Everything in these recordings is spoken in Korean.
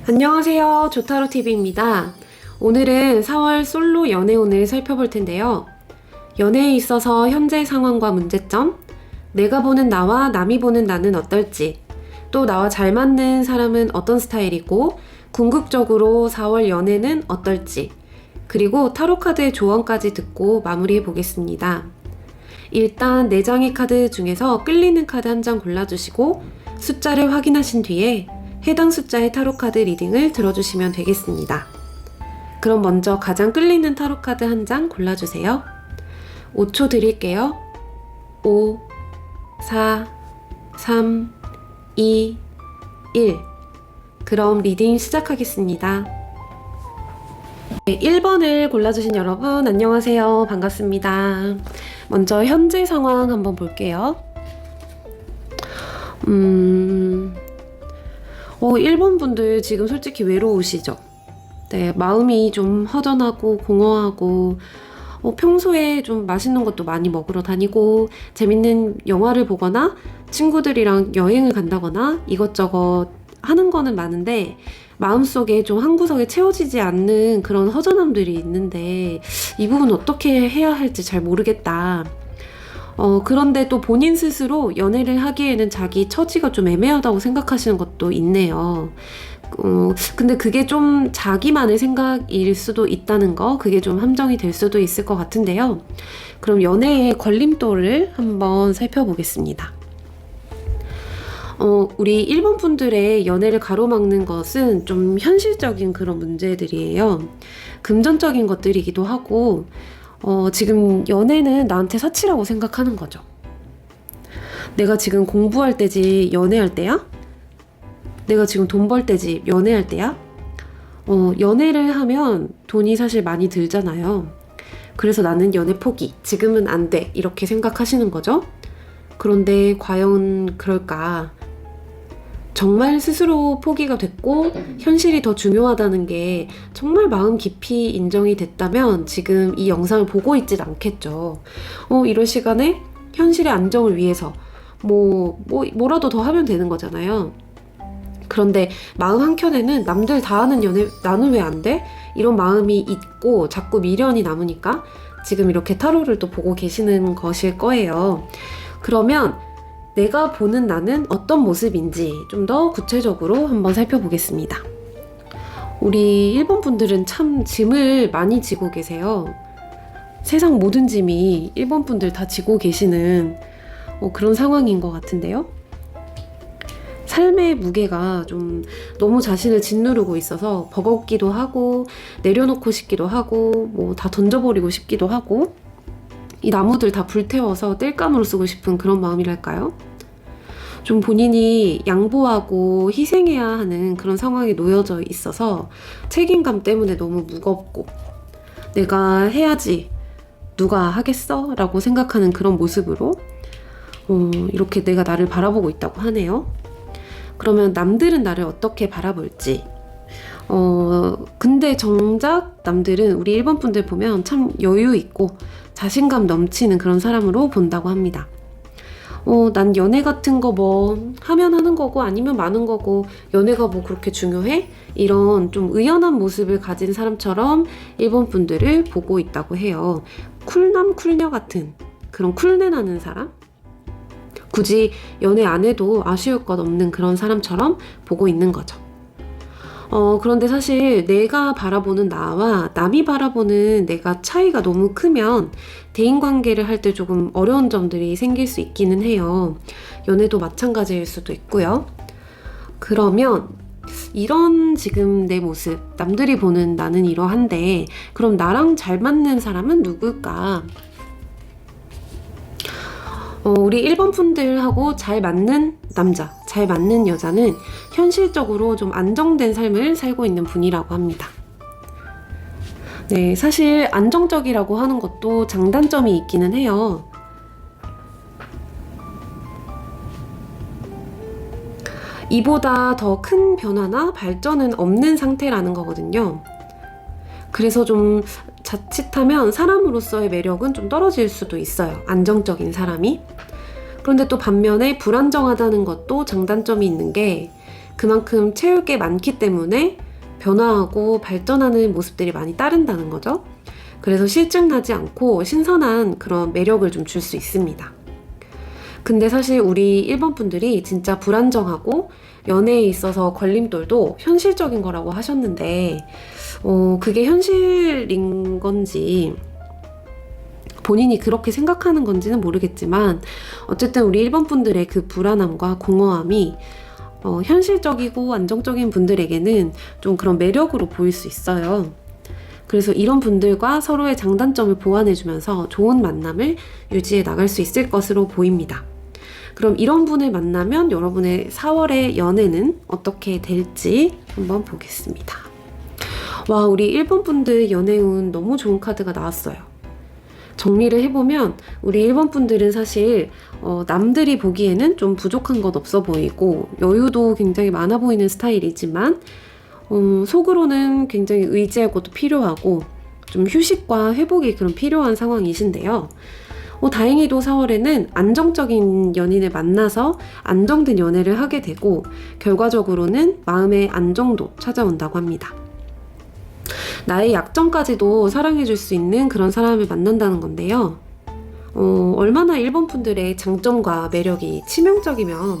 안녕하세요. 조타로TV입니다. 오늘은 4월 솔로 연애운을 살펴볼 텐데요. 연애에 있어서 현재 상황과 문제점, 내가 보는 나와 남이 보는 나는 어떨지, 또 나와 잘 맞는 사람은 어떤 스타일이고, 궁극적으로 4월 연애는 어떨지, 그리고 타로카드의 조언까지 듣고 마무리해 보겠습니다. 일단 4장의 카드 중에서 끌리는 카드 한 장 골라주시고 숫자를 확인하신 뒤에 해당 숫자의 타로카드 리딩을 들어주시면 되겠습니다. 그럼 먼저 가장 끌리는 타로카드 한 장 골라주세요. 5초 드릴게요. 5, 4, 3, 2, 1. 그럼 리딩 시작하겠습니다. 네, 1번을 골라주신 여러분 안녕하세요. 반갑습니다. 먼저 현재 상황 한번 볼게요. 1번 분들 지금 솔직히 외로우시죠? 네, 마음이 좀 허전하고 공허하고 평소에 좀 맛있는 것도 많이 먹으러 다니고 재밌는 영화를 보거나 친구들이랑 여행을 간다거나 이것저것 하는 거는 많은데 마음속에 좀 한 구석에 채워지지 않는 그런 허전함들이 있는데 이 부분 어떻게 해야 할지 잘 모르겠다. 그런데 또 본인 스스로 연애를 하기에는 자기 처지가 좀 애매하다고 생각하시는 것도 있네요. 근데 그게 좀 자기만의 생각일 수도 있다는 거, 그게 좀 함정이 될 수도 있을 것 같은데요. 그럼 연애의 걸림돌을 한번 살펴보겠습니다. 우리 1번 분들의 연애를 가로막는 것은 좀 현실적인 그런 문제들이에요. 금전적인 것들이기도 하고, 지금 연애는 나한테 사치라고 생각하는 거죠. 내가 지금 공부할 때지 연애할 때야? 내가 지금 돈 벌 때지 연애할 때야? 연애를 하면 돈이 사실 많이 들잖아요. 그래서 나는 연애 포기, 지금은 안 돼, 이렇게 생각하시는 거죠. 그런데 과연 그럴까? 정말 스스로 포기가 됐고 현실이 더 중요하다는 게 정말 마음 깊이 인정이 됐다면 지금 이 영상을 보고 있진 않겠죠. 이럴 시간에 현실의 안정을 위해서 뭐라도 더 하면 되는 거잖아요. 그런데 마음 한켠에는 남들 다 하는 연애 나는 왜 안 돼? 이런 마음이 있고 자꾸 미련이 남으니까 지금 이렇게 타로를 또 보고 계시는 것일 거예요. 그러면 내가 보는 나는 어떤 모습인지 좀 더 구체적으로 한번 살펴보겠습니다. 우리 1번 분들은 참 짐을 많이 지고 계세요. 세상 모든 짐이 1번 분들 다 지고 계시는 그런 상황인 것 같은데요. 삶의 무게가 좀 너무 자신을 짓누르고 있어서 버겁기도 하고 내려놓고 싶기도 하고 다 던져버리고 싶기도 하고 이 나무들 다 불태워서 땔감으로 쓰고 싶은 그런 마음이랄까요? 좀 본인이 양보하고 희생해야 하는 그런 상황에 놓여져 있어서 책임감 때문에 너무 무겁고 내가 해야지 누가 하겠어? 라고 생각하는 그런 모습으로 이렇게 내가 나를 바라보고 있다고 하네요. 그러면 남들은 나를 어떻게 바라볼지 근데 정작 남들은 우리 1번 분들 보면 참 여유 있고 자신감 넘치는 그런 사람으로 본다고 합니다. 난 연애 같은 거 하면 하는 거고 아니면 마는 거고 연애가 그렇게 중요해? 이런 좀 의연한 모습을 가진 사람처럼 1번 분들을 보고 있다고 해요. 쿨남 쿨녀 같은 그런 쿨내 나는 사람? 굳이 연애 안 해도 아쉬울 것 없는 그런 사람처럼 보고 있는 거죠. 그런데 사실 내가 바라보는 나와 남이 바라보는 내가 차이가 너무 크면 대인관계를 할 때 조금 어려운 점들이 생길 수 있기는 해요. 연애도 마찬가지일 수도 있고요. 그러면 이런 지금 내 모습, 남들이 보는 나는 이러한데 그럼 나랑 잘 맞는 사람은 누굴까? 우리 1번 분들하고 잘 맞는 남자, 잘 맞는 여자는 현실적으로 좀 안정된 삶을 살고 있는 분이라고 합니다. 네, 사실 안정적이라고 하는 것도 장단점이 있기는 해요. 이보다 더 큰 변화나 발전은 없는 상태라는 거거든요. 그래서 좀 자칫하면 사람으로서의 매력은 좀 떨어질 수도 있어요. 안정적인 사람이. 그런데 또 반면에 불안정하다는 것도 장단점이 있는 게 그만큼 채울 게 많기 때문에 변화하고 발전하는 모습들이 많이 따른다는 거죠. 그래서 실증나지 않고 신선한 그런 매력을 좀 줄 수 있습니다. 근데 사실 우리 1번 분들이 진짜 불안정하고 연애에 있어서 걸림돌도 현실적인 거라고 하셨는데 그게 현실인 건지 본인이 그렇게 생각하는 건지는 모르겠지만 어쨌든 우리 1번 분들의 그 불안함과 공허함이 현실적이고 안정적인 분들에게는 좀 그런 매력으로 보일 수 있어요. 그래서 이런 분들과 서로의 장단점을 보완해주면서 좋은 만남을 유지해 나갈 수 있을 것으로 보입니다. 그럼 이런 분을 만나면 여러분의 4월의 연애는 어떻게 될지 한번 보겠습니다. 와, 우리 1번 분들 연애운 너무 좋은 카드가 나왔어요. 정리를 해보면 우리 1번 분들은 사실 남들이 보기에는 좀 부족한 것 없어 보이고 여유도 굉장히 많아 보이는 스타일이지만 속으로는 굉장히 의지할 것도 필요하고 좀 휴식과 회복이 그런 필요한 상황이신데요. 다행히도 4월에는 안정적인 연인을 만나서 안정된 연애를 하게 되고 결과적으로는 마음의 안정도 찾아온다고 합니다. 나의 약점까지도 사랑해줄 수 있는 그런 사람을 만난다는 건데요. 얼마나 1번 분들의 장점과 매력이 치명적이면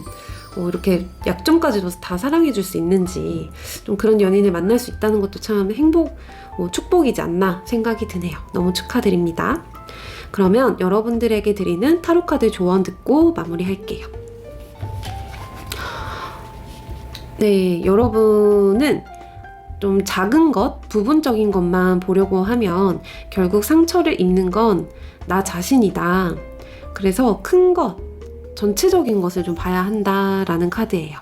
이렇게 약점까지도 다 사랑해줄 수 있는지 좀 그런 연인을 만날 수 있다는 것도 참 축복이지 않나 생각이 드네요. 너무 축하드립니다. 그러면 여러분들에게 드리는 타로카드 조언 듣고 마무리할게요. 네, 여러분은 좀 작은 것, 부분적인 것만 보려고 하면 결국 상처를 입는 건 나 자신이다. 그래서 큰 것, 전체적인 것을 좀 봐야 한다라는 카드예요.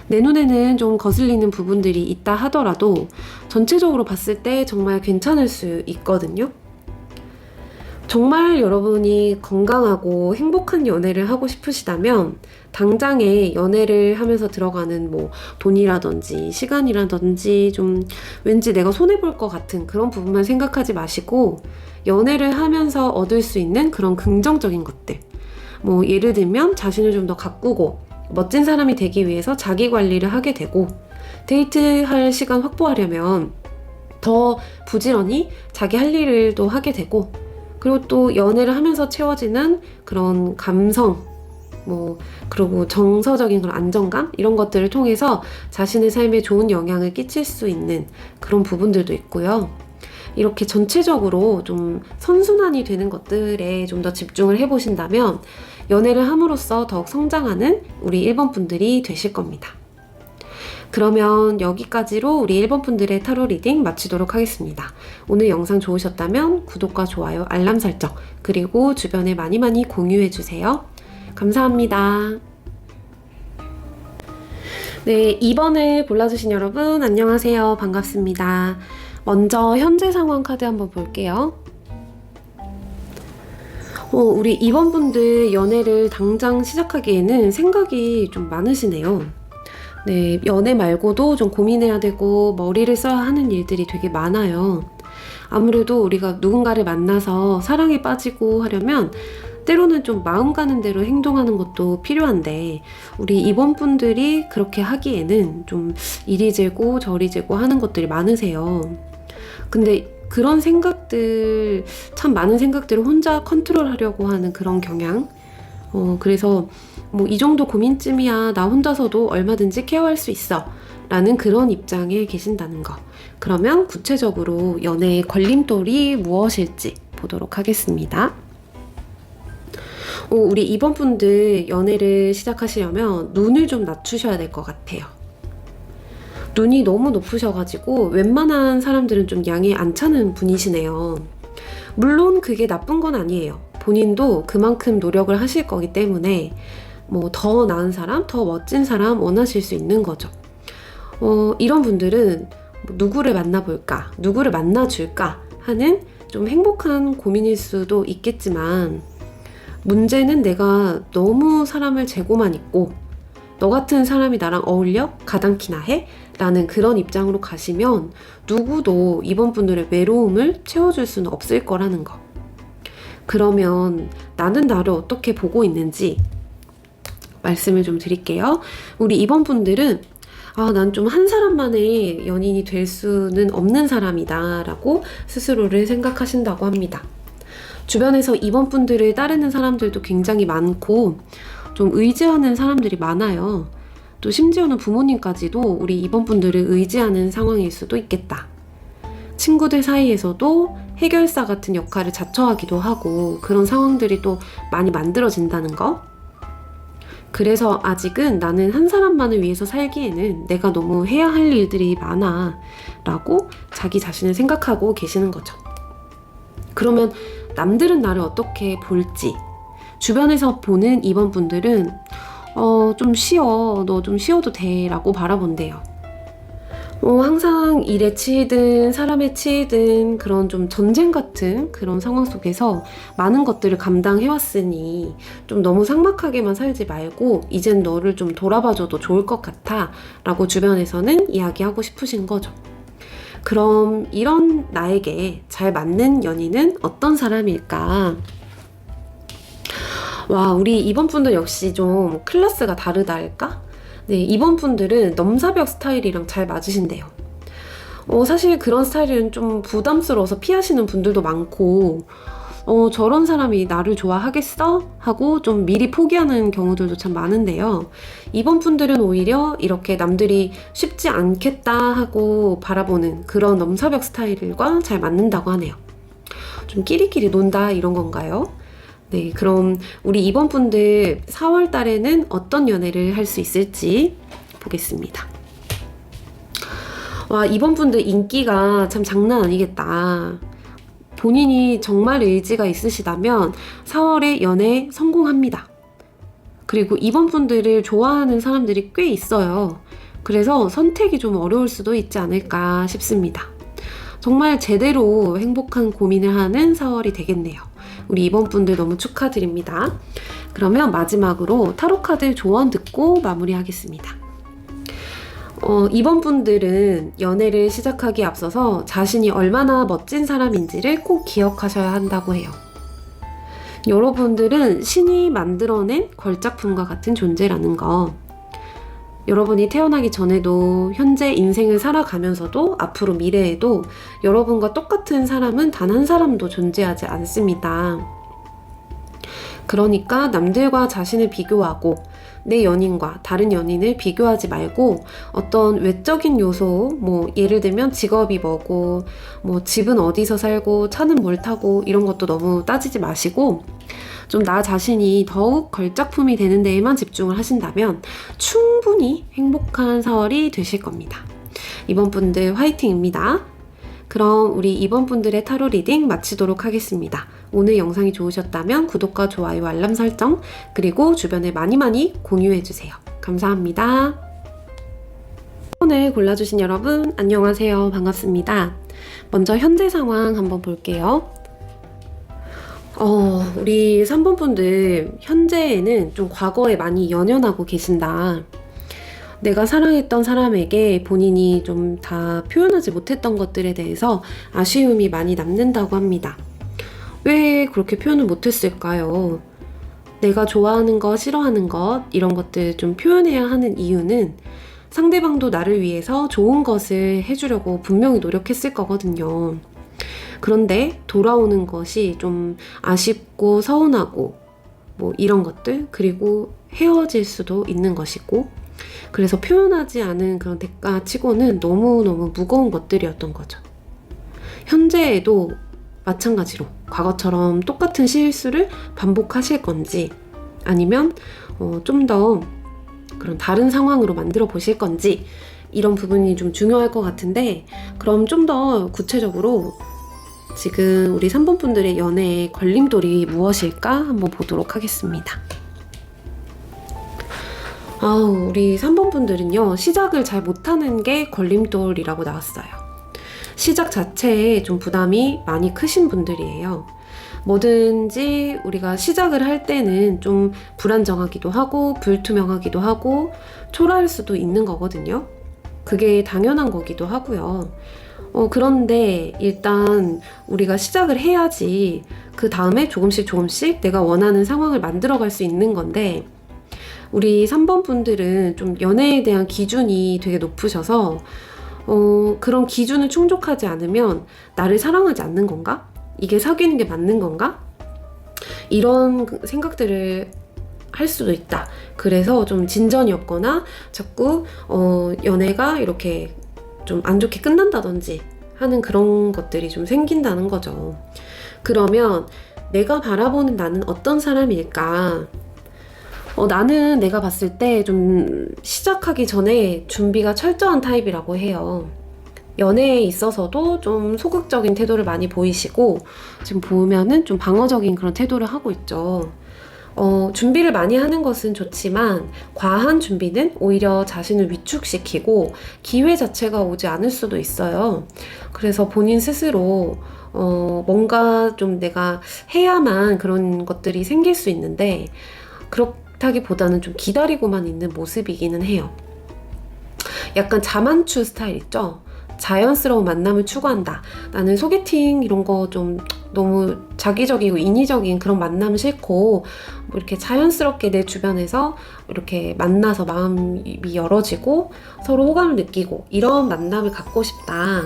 내 눈에는 좀 거슬리는 부분들이 있다 하더라도 전체적으로 봤을 때 정말 괜찮을 수 있거든요. 정말 여러분이 건강하고 행복한 연애를 하고 싶으시다면 당장에 연애를 하면서 들어가는 돈이라든지 시간이라든지 좀 왠지 내가 손해볼 것 같은 그런 부분만 생각하지 마시고 연애를 하면서 얻을 수 있는 그런 긍정적인 것들, 예를 들면 자신을 좀 더 가꾸고 멋진 사람이 되기 위해서 자기 관리를 하게 되고 데이트할 시간 확보하려면 더 부지런히 자기 할 일을 또 하게 되고 그리고 또 연애를 하면서 채워지는 그런 감성, 그리고 정서적인 그런 안정감 이런 것들을 통해서 자신의 삶에 좋은 영향을 끼칠 수 있는 그런 부분들도 있고요. 이렇게 전체적으로 좀 선순환이 되는 것들에 좀 더 집중을 해보신다면 연애를 함으로써 더욱 성장하는 우리 1번 분들이 되실 겁니다. 그러면 여기까지로 우리 1번 분들의 타로 리딩 마치도록 하겠습니다. 오늘 영상 좋으셨다면 구독과 좋아요, 알람 설정, 그리고 주변에 많이 공유해주세요. 감사합니다. 네, 2번을 골라주신 여러분 안녕하세요. 반갑습니다. 먼저 현재 상황 카드 한번 볼게요. 우리 2번 분들 연애를 당장 시작하기에는 생각이 좀 많으시네요. 네, 연애 말고도 좀 고민해야 되고 머리를 써야 하는 일들이 되게 많아요. 아무래도 우리가 누군가를 만나서 사랑에 빠지고 하려면 때로는 좀 마음 가는 대로 행동하는 것도 필요한데 우리 2번 분들이 그렇게 하기에는 좀 이리 재고 저리 재고 하는 것들이 많으세요. 근데 그런 생각들, 참 많은 생각들을 혼자 컨트롤하려고 하는 그런 경향. 그래서 이 정도 고민쯤이야 나 혼자서도 얼마든지 케어할 수 있어 라는 그런 입장에 계신다는 거. 그러면 구체적으로 연애의 걸림돌이 무엇일지 보도록 하겠습니다. 우리 2번 분들 연애를 시작하시려면 눈을 좀 낮추셔야 될 것 같아요. 눈이 너무 높으셔가지고 웬만한 사람들은 좀 양이 안 차는 분이시네요. 물론 그게 나쁜 건 아니에요. 본인도 그만큼 노력을 하실 거기 때문에 더 나은 사람, 더 멋진 사람 원하실 수 있는 거죠. 이런 분들은 누구를 만나볼까, 누구를 만나줄까 하는 좀 행복한 고민일 수도 있겠지만 문제는 내가 너무 사람을 재고만 있고 너 같은 사람이 나랑 어울려? 가당키나 해? 라는 그런 입장으로 가시면 누구도 이번 분들의 외로움을 채워줄 수는 없을 거라는 거. 그러면 나는 나를 어떻게 보고 있는지 말씀을 좀 드릴게요. 우리 2번 분들은 난 좀 한 사람만의 연인이 될 수는 없는 사람이다 라고 스스로를 생각하신다고 합니다. 주변에서 2번 분들을 따르는 사람들도 굉장히 많고 좀 의지하는 사람들이 많아요. 또 심지어는 부모님까지도 우리 2번 분들을 의지하는 상황일 수도 있겠다. 친구들 사이에서도 해결사 같은 역할을 자처하기도 하고 그런 상황들이 또 많이 만들어진다는 거. 그래서 아직은 나는 한 사람만을 위해서 살기에는 내가 너무 해야 할 일들이 많아 라고 자기 자신을 생각하고 계시는 거죠. 그러면 남들은 나를 어떻게 볼지 주변에서 보는 2번 분들은 좀 쉬어, 너 좀 쉬어도 돼 라고 바라본대요. 항상 일에 치이든 사람에 치이든 그런 좀 전쟁 같은 그런 상황 속에서 많은 것들을 감당해왔으니 좀 너무 삭막하게만 살지 말고 이젠 너를 좀 돌아봐줘도 좋을 것 같아 라고 주변에서는 이야기하고 싶으신 거죠. 그럼 이런 나에게 잘 맞는 연인은 어떤 사람일까? 와, 우리 2번 분들 역시 좀 클래스가 다르다 할까? 네, 2번 분들은 넘사벽 스타일이랑 잘 맞으신대요. 사실 그런 스타일은 좀 부담스러워서 피하시는 분들도 많고 저런 사람이 나를 좋아하겠어? 하고 좀 미리 포기하는 경우들도 참 많은데요. 2번 분들은 오히려 이렇게 남들이 쉽지 않겠다 하고 바라보는 그런 넘사벽 스타일과 잘 맞는다고 하네요. 좀 끼리끼리 논다 이런 건가요? 네, 그럼 우리 2번 분들 4월 달에는 어떤 연애를 할 수 있을지 보겠습니다. 와, 2번 분들 인기가 참 장난 아니겠다. 본인이 정말 의지가 있으시다면 4월에 연애 성공합니다. 그리고 2번 분들을 좋아하는 사람들이 꽤 있어요. 그래서 선택이 좀 어려울 수도 있지 않을까 싶습니다. 정말 제대로 행복한 고민을 하는 4월이 되겠네요. 우리 2번 분들 너무 축하드립니다. 그러면 마지막으로 타로카드 조언 듣고 마무리하겠습니다. 2번 분들은 연애를 시작하기에 앞서서 자신이 얼마나 멋진 사람인지를 꼭 기억하셔야 한다고 해요. 여러분들은 신이 만들어낸 걸작품과 같은 존재라는 거. 여러분이 태어나기 전에도 현재 인생을 살아가면서도 앞으로 미래에도 여러분과 똑같은 사람은 단 한 사람도 존재하지 않습니다. 그러니까 남들과 자신을 비교하고 내 연인과 다른 연인을 비교하지 말고 어떤 외적인 요소, 예를 들면 직업이 뭐고, 집은 어디서 살고, 차는 뭘 타고 이런 것도 너무 따지지 마시고 좀 나 자신이 더욱 걸작품이 되는 데에만 집중을 하신다면 충분히 행복한 4월이 되실 겁니다. 2번 분들 화이팅입니다. 그럼 우리 2번 분들의 타로 리딩 마치도록 하겠습니다. 오늘 영상이 좋으셨다면 구독과 좋아요, 알람 설정, 그리고 주변에 많이 공유해주세요. 감사합니다. 오늘 골라주신 여러분 안녕하세요. 반갑습니다. 먼저 현재 상황 한번 볼게요. 우리 3번 분들 현재에는 좀 과거에 많이 연연하고 계신다. 내가 사랑했던 사람에게 본인이 좀 다 표현하지 못했던 것들에 대해서 아쉬움이 많이 남는다고 합니다. 왜 그렇게 표현을 못했을까요? 내가 좋아하는 것, 싫어하는 것 이런 것들 좀 표현해야 하는 이유는 상대방도 나를 위해서 좋은 것을 해주려고 분명히 노력했을 거거든요. 그런데 돌아오는 것이 좀 아쉽고 서운하고 이런 것들, 그리고 헤어질 수도 있는 것이고, 그래서 표현하지 않은 그런 대가 치고는 너무너무 무거운 것들이었던 거죠. 현재에도 마찬가지로 과거처럼 똑같은 실수를 반복하실 건지 아니면 좀 더 그런 다른 상황으로 만들어 보실 건지 이런 부분이 좀 중요할 것 같은데, 그럼 좀 더 구체적으로 지금 우리 3번 분들의 연애의 걸림돌이 무엇일까 한번 보도록 하겠습니다. 우리 3번 분들은요, 시작을 잘 못하는 게 걸림돌이라고 나왔어요. 시작 자체에 좀 부담이 많이 크신 분들이에요. 뭐든지 우리가 시작을 할 때는 좀 불안정하기도 하고 불투명하기도 하고 초라할 수도 있는 거거든요. 그게 당연한 거기도 하고요. 그런데 일단 우리가 시작을 해야지 그 다음에 조금씩 내가 원하는 상황을 만들어갈 수 있는 건데, 우리 3번 분들은 좀 연애에 대한 기준이 되게 높으셔서 그런 기준을 충족하지 않으면 나를 사랑하지 않는 건가? 이게 사귀는 게 맞는 건가? 이런 생각들을 할 수도 있다. 그래서 좀 진전이 없거나 자꾸 연애가 이렇게 좀 안 좋게 끝난다든지 하는 그런 것들이 좀 생긴다는 거죠. 그러면 내가 바라보는 나는 어떤 사람일까? 나는 내가 봤을 때 좀 시작하기 전에 준비가 철저한 타입이라고 해요. 연애에 있어서도 좀 소극적인 태도를 많이 보이시고 지금 보면은 좀 방어적인 그런 태도를 하고 있죠. 준비를 많이 하는 것은 좋지만 과한 준비는 오히려 자신을 위축시키고 기회 자체가 오지 않을 수도 있어요. 그래서 본인 스스로 뭔가 좀 내가 해야만 그런 것들이 생길 수 있는데 그렇다기보다는 좀 기다리고만 있는 모습이기는 해요. 약간 자만추 스타일 있죠? 자연스러운 만남을 추구한다. 나는 소개팅 이런 거 좀 너무 자기적이고 인위적인 그런 만남 싫고 뭐 이렇게 자연스럽게 내 주변에서 이렇게 만나서 마음이 열어지고 서로 호감을 느끼고 이런 만남을 갖고 싶다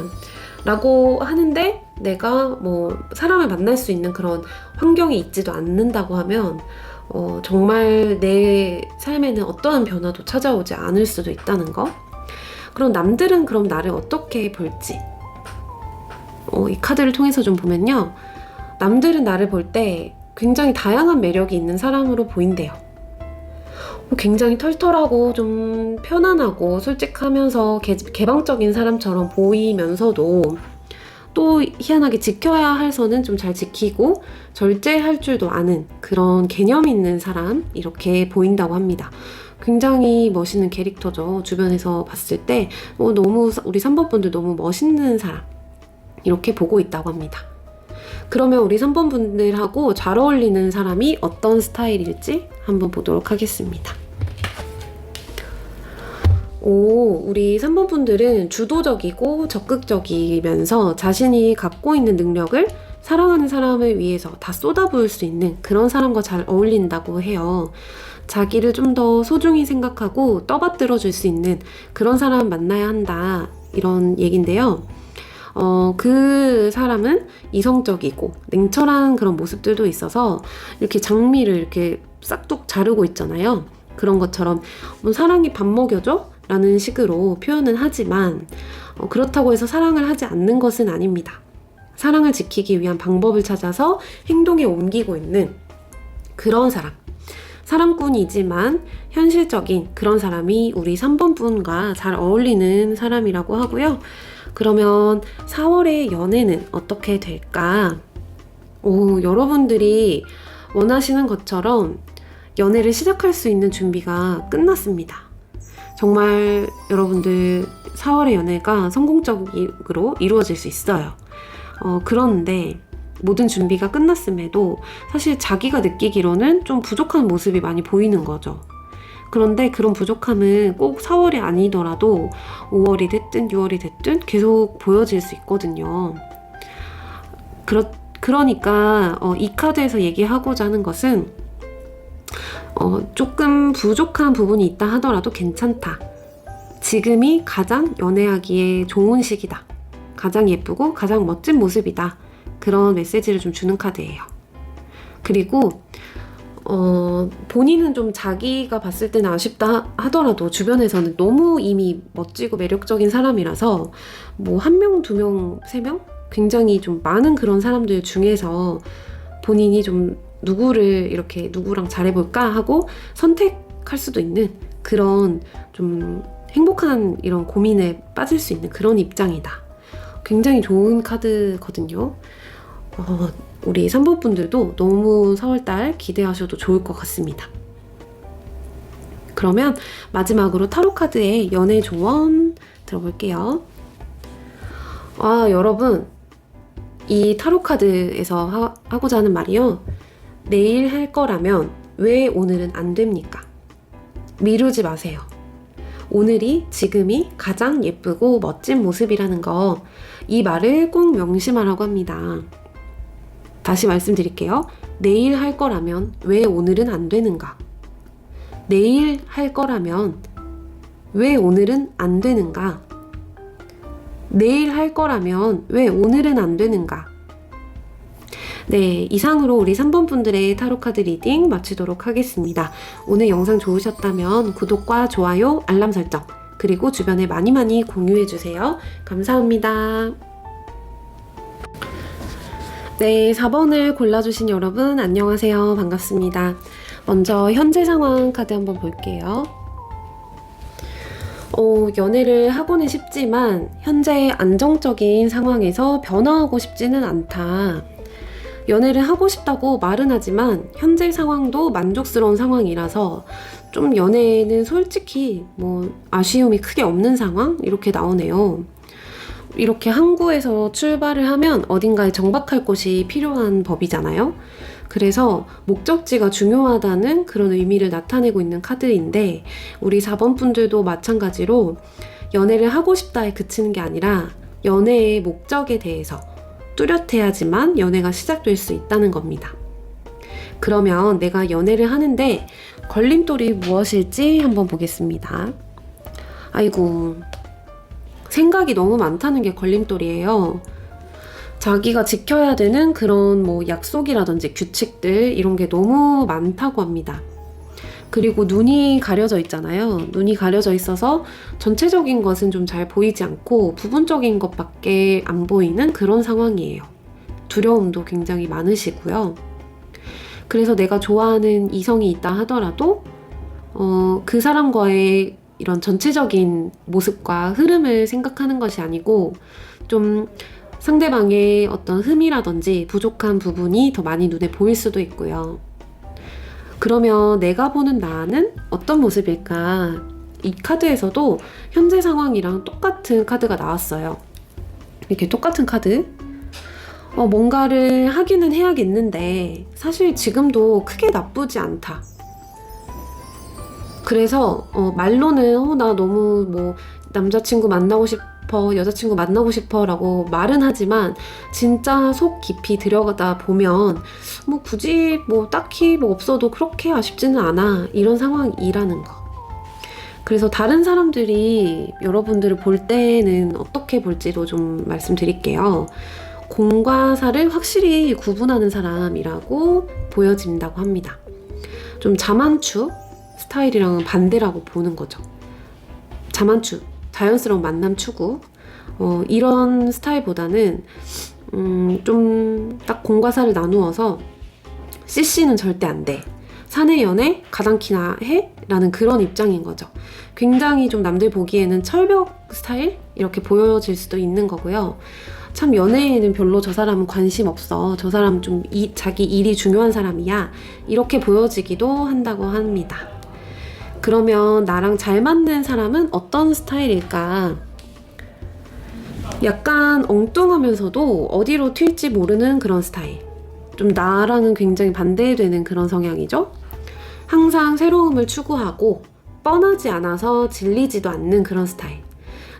라고 하는데 내가 뭐 사람을 만날 수 있는 그런 환경이 있지도 않는다고 하면 정말 내 삶에는 어떠한 변화도 찾아오지 않을 수도 있다는 거. 그럼 남들은 그럼 나를 어떻게 볼지 이 카드를 통해서 좀 보면요, 남들은 나를 볼 때 굉장히 다양한 매력이 있는 사람으로 보인대요. 굉장히 털털하고 좀 편안하고 솔직하면서 개방적인 사람처럼 보이면서도 또 희한하게 지켜야 할 선은 좀 잘 지키고 절제할 줄도 아는 그런 개념 있는 사람, 이렇게 보인다고 합니다. 굉장히 멋있는 캐릭터죠. 주변에서 봤을 때 너무 우리 3번 분들 너무 멋있는 사람 이렇게 보고 있다고 합니다. 그러면 우리 3번 분들하고 잘 어울리는 사람이 어떤 스타일일지 한번 보도록 하겠습니다. 우리 3번 분들은 주도적이고 적극적이면서 자신이 갖고 있는 능력을 사랑하는 사람을 위해서 다 쏟아부을 수 있는 그런 사람과 잘 어울린다고 해요. 자기를 좀 더 소중히 생각하고 떠받들어 줄 수 있는 그런 사람 만나야 한다, 이런 얘긴데요. 그 사람은 이성적이고 냉철한 그런 모습들도 있어서 이렇게 장미를 이렇게 싹둑 자르고 있잖아요. 그런 것처럼 사랑이 밥 먹여줘? 라는 식으로 표현은 하지만 그렇다고 해서 사랑을 하지 않는 것은 아닙니다. 사랑을 지키기 위한 방법을 찾아서 행동에 옮기고 있는 그런 사람. 사랑꾼이지만 현실적인 그런 사람이 우리 3번 분과 잘 어울리는 사람이라고 하고요. 그러면 4월의 연애는 어떻게 될까? 여러분들이 원하시는 것처럼 연애를 시작할 수 있는 준비가 끝났습니다. 정말 여러분들 4월의 연애가 성공적으로 이루어질 수 있어요. 그런데 모든 준비가 끝났음에도 사실 자기가 느끼기로는 좀 부족한 모습이 많이 보이는 거죠. 그런데 그런 부족함은 꼭 4월이 아니더라도 5월이 됐든 6월이 됐든 계속 보여질 수 있거든요. 그러니까 이 카드에서 얘기하고자 하는 것은 조금 부족한 부분이 있다 하더라도 괜찮다. 지금이 가장 연애하기에 좋은 시기다. 가장 예쁘고 가장 멋진 모습이다. 그런 메시지를 좀 주는 카드예요. 그리고 본인은 좀 자기가 봤을 때는 아쉽다 하더라도 주변에서는 너무 이미 멋지고 매력적인 사람이라서 뭐 1명, 2명, 3명? 굉장히 좀 많은 그런 사람들 중에서 본인이 좀 누구랑 잘해볼까 하고 선택할 수도 있는 그런 좀 행복한 이런 고민에 빠질 수 있는 그런 입장이다. 굉장히 좋은 카드거든요. 우리 3번 분들도 너무 4월달 기대하셔도 좋을 것 같습니다. 그러면 마지막으로 타로 카드의 연애 조언 들어볼게요. 여러분, 이 타로 카드에서 하고자 하는 말이요. 내일 할 거라면 왜 오늘은 안 됩니까? 미루지 마세요. 오늘이 지금이 가장 예쁘고 멋진 모습이라는 거, 이 말을 꼭 명심하라고 합니다. 다시 말씀드릴게요. 내일 할 거라면 왜 오늘은 안 되는가? 내일 할 거라면 왜 오늘은 안 되는가? 내일 할 거라면 왜 오늘은 안 되는가? 네, 이상으로 우리 3번 분들의 타로카드 리딩 마치도록 하겠습니다. 오늘 영상 좋으셨다면 구독과 좋아요, 알람 설정, 그리고 주변에 많이 공유해주세요. 감사합니다. 네, 4번을 골라주신 여러분 안녕하세요. 반갑습니다. 먼저 현재 상황 카드 한번 볼게요. 연애를 하고는 싶지만 현재 안정적인 상황에서 변화하고 싶지는 않다. 연애를 하고 싶다고 말은 하지만 현재 상황도 만족스러운 상황이라서 좀 연애에는 솔직히 아쉬움이 크게 없는 상황? 이렇게 나오네요. 이렇게 항구에서 출발을 하면 어딘가에 정박할 곳이 필요한 법이잖아요. 그래서 목적지가 중요하다는 그런 의미를 나타내고 있는 카드인데, 우리 4번 분들도 마찬가지로 연애를 하고 싶다에 그치는 게 아니라 연애의 목적에 대해서 뚜렷해야지만 연애가 시작될 수 있다는 겁니다. 그러면 내가 연애를 하는데 걸림돌이 무엇일지 한번 보겠습니다. 아이고, 생각이 너무 많다는 게 걸림돌이에요. 자기가 지켜야 되는 그런 약속이라든지 규칙들, 이런 게 너무 많다고 합니다. 그리고 눈이 가려져 있잖아요. 눈이 가려져 있어서 전체적인 것은 좀 잘 보이지 않고 부분적인 것밖에 안 보이는 그런 상황이에요. 두려움도 굉장히 많으시고요. 그래서 내가 좋아하는 이성이 있다 하더라도 그 사람과의 이런 전체적인 모습과 흐름을 생각하는 것이 아니고 좀 상대방의 어떤 흠이라든지 부족한 부분이 더 많이 눈에 보일 수도 있고요. 그러면 내가 보는 나는 어떤 모습일까? 이 카드에서도 현재 상황이랑 똑같은 카드가 나왔어요. 이렇게 똑같은 카드. 뭔가를 하기는 해야겠는데 사실 지금도 크게 나쁘지 않다. 그래서 말로는 나 너무 남자친구 만나고 싶어, 여자친구 만나고 싶어 라고 말은 하지만 진짜 속 깊이 들여다 보면 굳이 딱히 없어도 그렇게 아쉽지는 않아, 이런 상황이라는 거. 그래서 다른 사람들이 여러분들을 볼 때는 어떻게 볼지도 좀 말씀드릴게요. 공과 사를 확실히 구분하는 사람이라고 보여진다고 합니다. 좀 자만추 스타일이랑은 반대라고 보는 거죠. 자만추, 자연스러운 만남 추구, 이런 스타일보다는 좀 딱 공과 사를 나누어서 CC는 절대 안 돼, 사내 연애 가당키나 해? 라는 그런 입장인 거죠. 굉장히 좀 남들 보기에는 철벽 스타일? 이렇게 보여질 수도 있는 거고요. 참 연애에는 별로 저 사람은 관심 없어, 저 사람 좀 자기 일이 중요한 사람이야, 이렇게 보여지기도 한다고 합니다. 그러면 나랑 잘 맞는 사람은 어떤 스타일일까? 약간 엉뚱하면서도 어디로 튈지 모르는 그런 스타일. 좀 나랑은 굉장히 반대되는 그런 성향이죠. 항상 새로움을 추구하고 뻔하지 않아서 질리지도 않는 그런 스타일.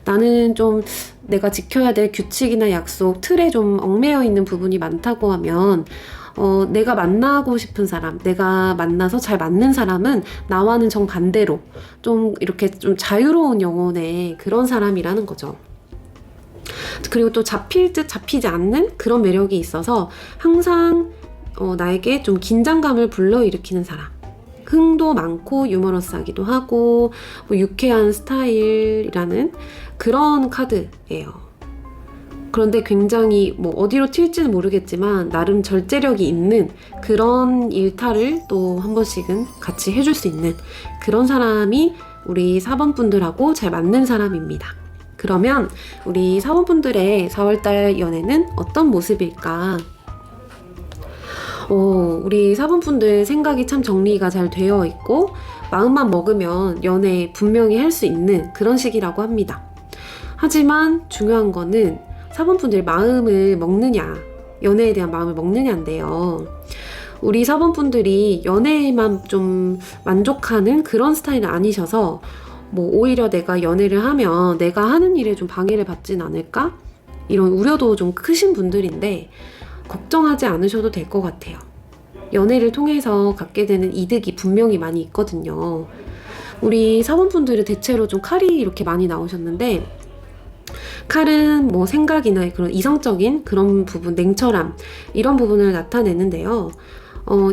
나는 좀 내가 지켜야 될 규칙이나 약속, 틀에 좀 얽매여 있는 부분이 많다고 하면 내가 만나고 싶은 사람, 내가 만나서 잘 맞는 사람은 나와는 정반대로 좀 이렇게 좀 자유로운 영혼의 그런 사람이라는 거죠. 그리고 또 잡힐 듯 잡히지 않는 그런 매력이 있어서 항상 나에게 좀 긴장감을 불러일으키는 사람. 흥도 많고 유머러스하기도 하고 유쾌한 스타일이라는 그런 카드예요. 그런데 굉장히 어디로 튈지는 모르겠지만 나름 절제력이 있는 그런 일탈을 또 한 번씩은 같이 해줄 수 있는 그런 사람이 우리 4번 분들하고 잘 맞는 사람입니다. 그러면 우리 4번 분들의 4월달 연애는 어떤 모습일까? 우리 4번 분들 생각이 참 정리가 잘 되어 있고 마음만 먹으면 연애 분명히 할 수 있는 그런 시기라고 합니다. 하지만 중요한 거는 4번 분들 마음을 먹느냐, 연애에 대한 마음을 먹느냐인데요. 우리 4번 분들이 연애에만 좀 만족하는 그런 스타일은 아니셔서 오히려 내가 연애를 하면 내가 하는 일에 좀 방해를 받진 않을까? 이런 우려도 좀 크신 분들인데 걱정하지 않으셔도 될 것 같아요. 연애를 통해서 갖게 되는 이득이 분명히 많이 있거든요. 우리 사원분들은 대체로 좀 칼이 이렇게 많이 나오셨는데, 칼은 뭐 생각이나 그런 이성적인 그런 부분, 냉철함, 이런 부분을 나타내는데요.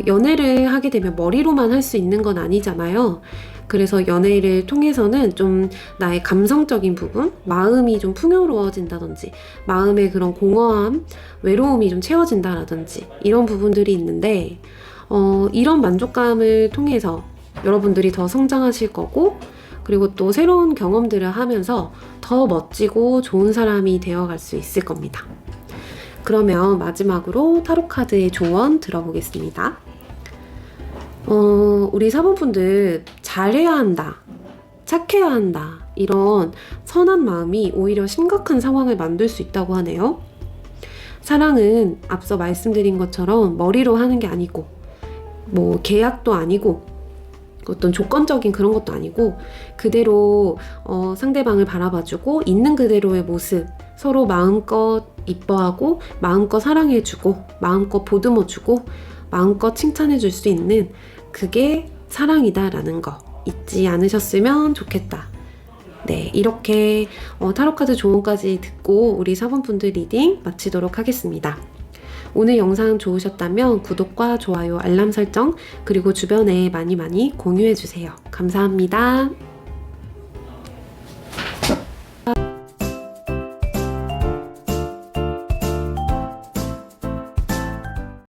연애를 하게 되면 머리로만 할 수 있는 건 아니잖아요. 그래서 연애를 통해서는 좀 나의 감성적인 부분, 마음이 좀 풍요로워진다든지, 마음의 그런 공허함, 외로움이 좀 채워진다라든지, 이런 부분들이 있는데, 이런 만족감을 통해서 여러분들이 더 성장하실 거고, 그리고 또 새로운 경험들을 하면서 더 멋지고 좋은 사람이 되어갈 수 있을 겁니다. 그러면 마지막으로 타로카드의 조언 들어보겠습니다. 우리 사모분들 잘해야 한다, 착해야 한다, 이런 선한 마음이 오히려 심각한 상황을 만들 수 있다고 하네요. 사랑은 앞서 말씀드린 것처럼 머리로 하는 게 아니고, 뭐 계약도 아니고, 어떤 조건적인 그런 것도 아니고, 그대로 상대방을 바라봐주고 있는 그대로의 모습, 서로 마음껏 이뻐하고 마음껏 사랑해주고 마음껏 보듬어주고 마음껏 칭찬해줄 수 있는, 그게 사랑이다라는 거 잊지 않으셨으면 좋겠다. 네, 이렇게 타로카드 조언까지 듣고 우리 사번분들 리딩 마치도록 하겠습니다. 오늘 영상 좋으셨다면 구독과 좋아요, 알람 설정, 그리고 주변에 많이 공유해주세요. 감사합니다.